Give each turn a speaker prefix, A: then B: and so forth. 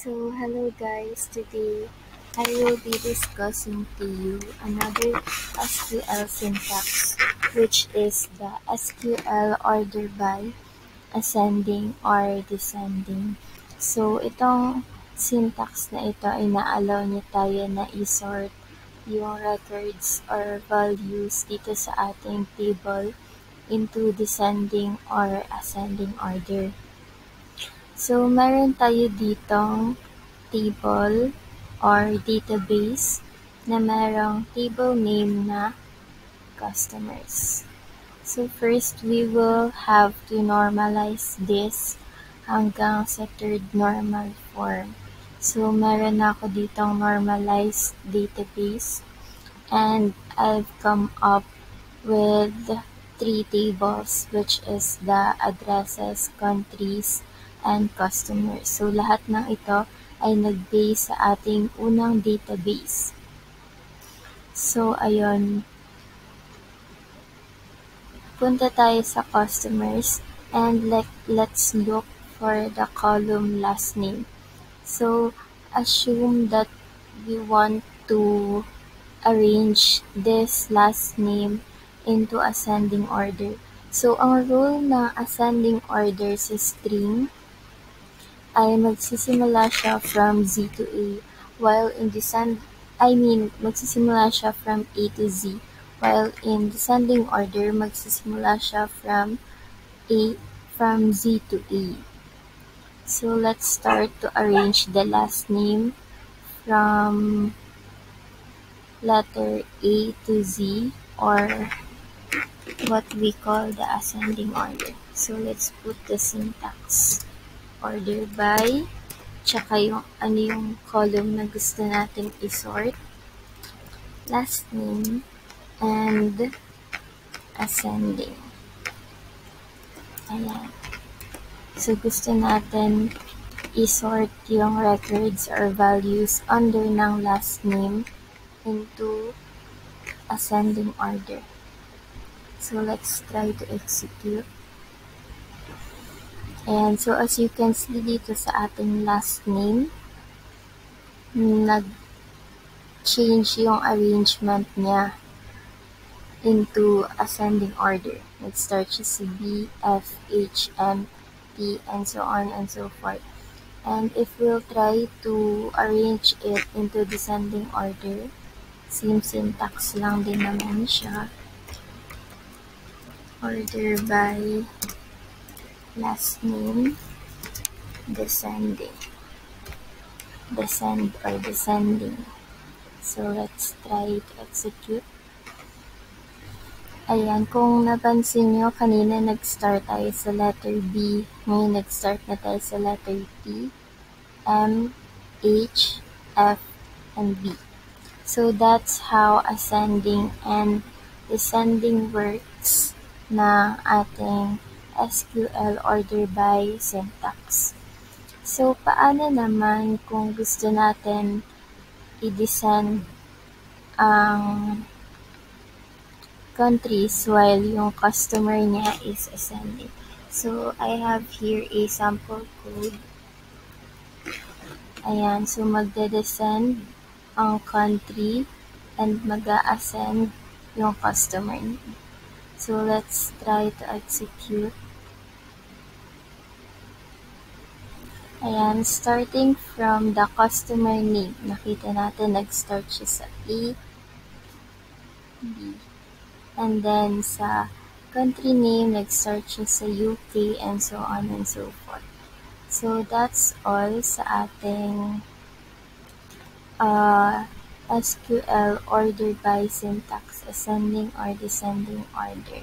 A: Hello guys, today I will be discussing to you another SQL syntax, which is the SQL order by ascending or descending. So itong syntax na ito ay na-allow niya tayo na i-sort yung records or values dito sa ating table into descending or ascending order. So, meron tayo ditong table or database na merong table name na customers. So, first, we will have to normalize this hanggang sa third normal form. So, meron ako ditong normalized database and I've come up with 3 tables, which is the addresses, countries, and customers. So, lahat ng ito ay nag-base sa ating unang database. So, ayun. Punta tayo sa customers and let's look for the column last name. So, assume that we want to arrange this last name into ascending order. So, ang rule ng ascending order sa string ay magsisimula siya from Z to A, while in magsisimula siya from A to Z, while in descending order, magsisimula siya from Z to A. So, let's start to arrange the last name from letter A to Z, or what we call the ascending order. So, let's put the syntax. Order by, tsaka yung column na gusto natin i-sort, last name, and ascending. Ayan. So, gusto natin i-sort yung records or values under ng last name into ascending order. So, let's try to execute. And so, as you can see dito sa ating last name, nag-change yung arrangement niya into ascending order. Nag-start siya sa B, F, H, M, P, and so on and so forth. And if we'll try to arrange it into descending order, same syntax lang din naman siya. Order by last name, descending. Descend or descending. So, let's try to execute. Ayan, kung napansin nyo, kanina nag-start tayo sa letter B. Ngayon, nag-start na tayo sa letter T, M, H, F, and B. So, that's how ascending and descending works na ating SQL order by syntax. So, paano naman kung gusto natin i-descend ang countries while yung customer niya is ascending? So, I have here a sample code. Ayan, so magde-descend ang country and mag-a-ascend yung customer niya. So, let's try to execute. Ayan, starting from the customer name, nakita natin nag-start siya sa A, B. And then sa country name, nag-start siya sa UK, and so on and so forth. So, that's all sa ating SQL order by syntax, ascending or descending order.